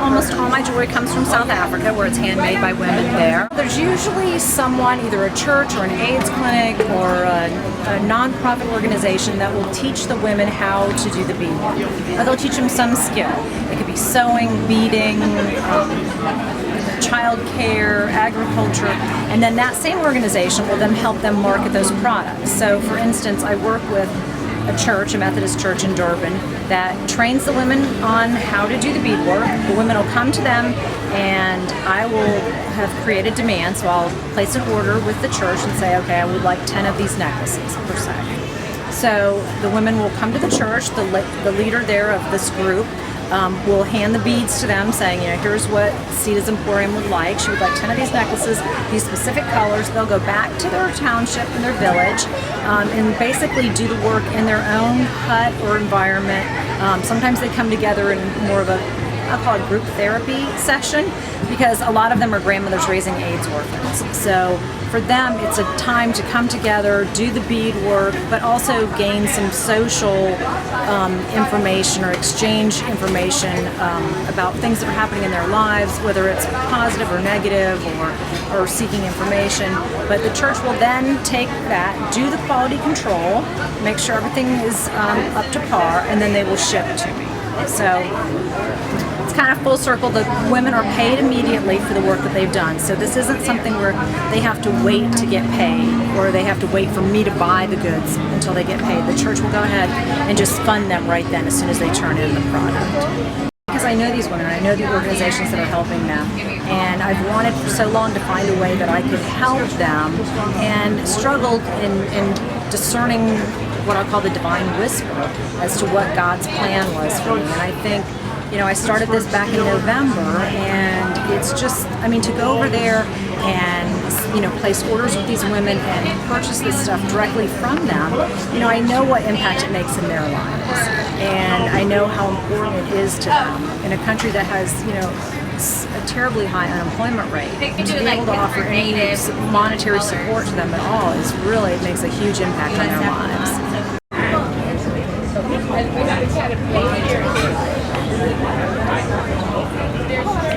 almost all my jewelry comes from South Africa, where it's handmade by women there. There's usually someone, either a church or an AIDS clinic or a non-profit organization that will teach the women how to do the beadwork. They'll teach them some skill. It could be sewing, beading, child care, agriculture, and then that same organization will then help them market those products. So for instance, I work with a church, a Methodist church in Durban, that trains the women on how to do the beadwork. The women will come to them, and I will have created demand, so I'll place an order with the church and say, okay, I would like 10 of these necklaces per se. So the women will come to the church, the leader there of this group will hand the beads to them saying, here's what Sita's Emporium would like. She would like 10 of these necklaces, these specific colors. They'll go back to their township and their village and basically do the work in their own hut or environment. Sometimes they come together in more of a, I'll call it group therapy session, because a lot of them are grandmothers raising AIDS orphans. So for them, it's a time to come together, do the bead work, but also gain some social information or exchange information about things that are happening in their lives, whether it's positive or negative or seeking information. But the church will then take that, do the quality control, make sure everything is up to par, and then they will ship to me. So it's kind of full circle. The women are paid immediately for the work that they've done. So this isn't something where they have to wait to get paid, or they have to wait for me to buy the goods until they get paid. The church will go ahead and just fund them right then as soon as they turn in the product. Because I know these women, I know the organizations that are helping them, and I've wanted for so long to find a way that I could help them, and struggled in discerning what I call the divine whisper as to what God's plan was for me. And I think, I started this back in November, and it's just, to go over there and, place orders with these women and purchase this stuff directly from them, I know what impact it makes in their lives. And I know how important it is to them in a country that has, a terribly high unemployment rate. To be able to offer any monetary support to them at all is really, it makes a huge impact on their lives.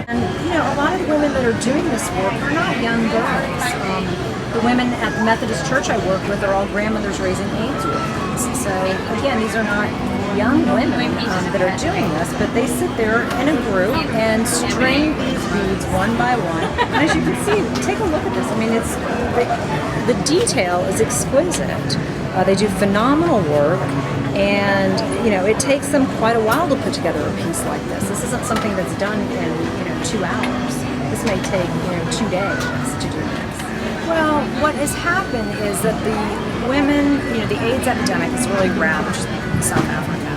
And a lot of the women that are doing this work are not young girls. The women at the Methodist church I work with are all grandmothers raising AIDS orphans. So again, these are not young women that are doing this, but they sit there in a group and string these beads one by one. And as you can see, take a look at this. It's the detail is exquisite. They do phenomenal work, and it takes them quite a while to put together a piece like this. This isn't something that's done in 2 hours. This may take 2 days to do this. Well, what has happened is that the women, the AIDS epidemic has really ravaged South Africa,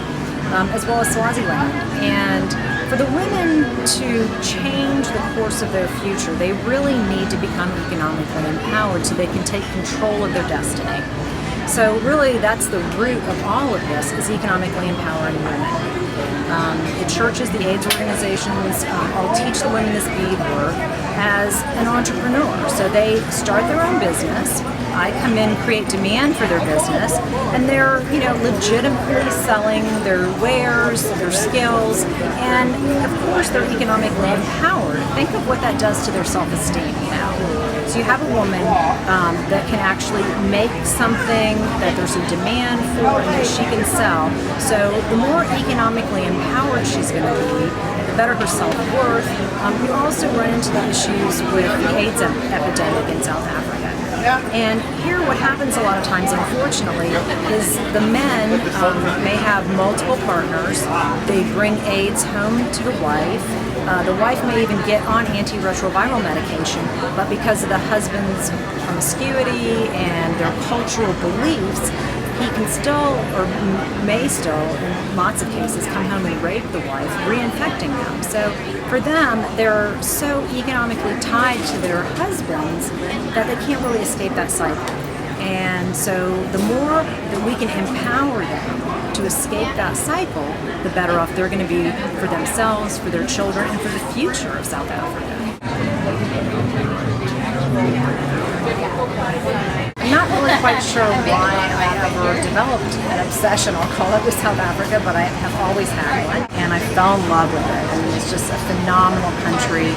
as well as Swaziland. And for the women to change the course of their future, they really need to become economically empowered so they can take control of their destiny. So really, that's the root of all of this, is economically empowering women. The churches, the AIDS organizations, all teach the women this beadwork as an entrepreneur. So they start their own business. I come in, create demand for their business, and they're, legitimately selling their wares, their skills, and of course they're economically empowered. Think of what that does to their self-esteem, So you have a woman that can actually make something that there's a demand for and that she can sell. So the more economically empowered she's going to be, the better her self-worth. You also run into the issues with the AIDS epidemic in South Africa. And here what happens a lot of times, unfortunately, is the men may have multiple partners. They bring AIDS home to the wife. The wife may even get on antiretroviral medication, but because of the husband's promiscuity and their cultural beliefs, he can still, or may still, in lots of cases, come home and rape the wife, reinfecting them. So for them, they're so economically tied to their husbands that they can't really escape that cycle. And so the more that we can empower them to escape that cycle, the better off they're going to be for themselves, for their children, and for the future of South Africa. I'm not really quite sure why I ever developed an obsession, I'll call it, with South Africa, but I have always had one, and I fell in love with it. is just a phenomenal country.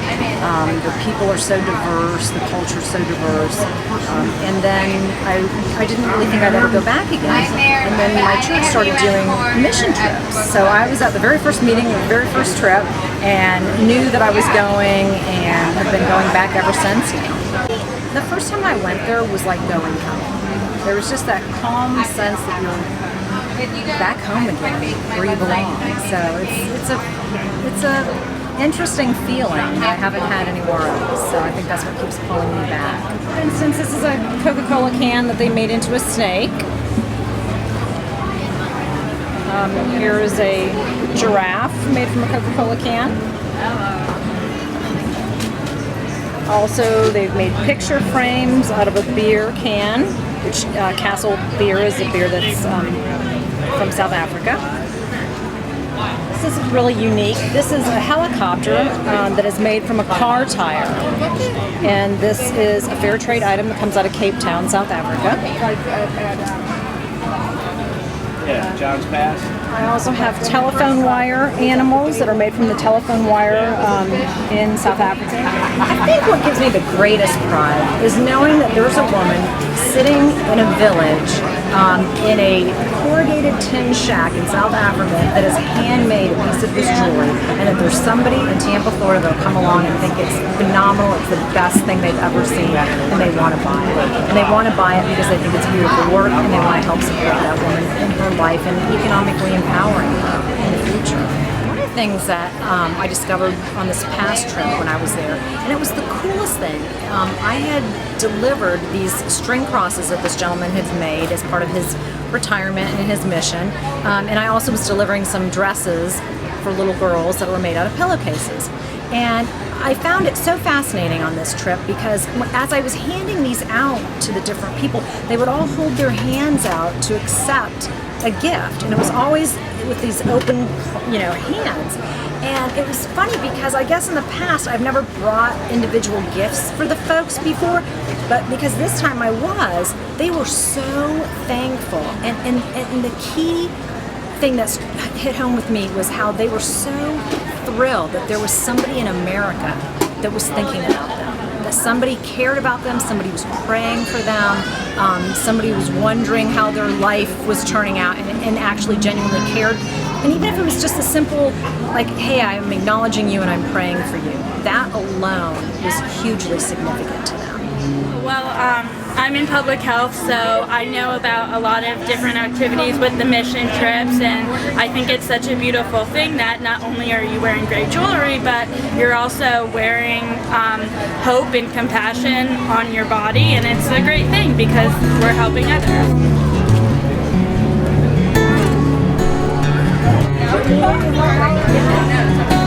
The people are so diverse, the culture is so diverse. And then I didn't really think I'd ever go back again. And then my church started doing mission trips. So I was at the very first meeting, the very first trip, and knew that I was going and have been going back ever since now. The first time I went there was like going home. There was just that calm sense that you're back home again, where you belong. So it's a interesting feeling that I haven't had anywhere else. So I think that's what keeps pulling me back. For instance, this is a Coca-Cola can that they made into a snake. Here is a giraffe made from a Coca-Cola can. Also, they've made picture frames out of a beer can, which Castle beer is a beer that's from South Africa. This is really unique. This is a helicopter that is made from a car tire. And this is a fair trade item that comes out of Cape Town, South Africa. Yeah, John's Pass. I also have telephone wire animals that are made from the telephone wire in South Africa. I think what gives me the greatest pride is knowing that there's a woman sitting in a village in a corrugated tin shack in South Africa that has handmade a piece of this jewelry, and that there's somebody in Tampa, Florida that will come along and think it's phenomenal, it's the best thing they've ever seen, and they want to buy it. And they want to buy it because they think it's beautiful work, and they want to help support that woman in her life and economically empowering her in the future. One of the things that I discovered on this past trip when I was there, and it was the coolest thing, I had delivered these string crosses that this gentleman had made as part of his retirement and his mission, and I also was delivering some dresses for little girls that were made out of pillowcases. And I found it so fascinating on this trip because as I was handing these out to the different people, they would all hold their hands out to accept a gift, and it was always with these open, hands. And it was funny because I guess in the past I've never brought individual gifts for the folks before, but because this time I was, they were so thankful. And the key thing that's hit home with me was how they were so thrilled that there was somebody in America that was thinking about them, that somebody cared about them, somebody was praying for them, somebody was wondering how their life was turning out and actually genuinely cared. And even if it was just a simple, like, hey, I'm acknowledging you and I'm praying for you, that alone was hugely significant to them. Well, I'm in public health, so I know about a lot of different activities with the mission trips, and I think it's such a beautiful thing that not only are you wearing great jewelry, but you're also wearing hope and compassion on your body, and it's a great thing because we're helping others. Yeah.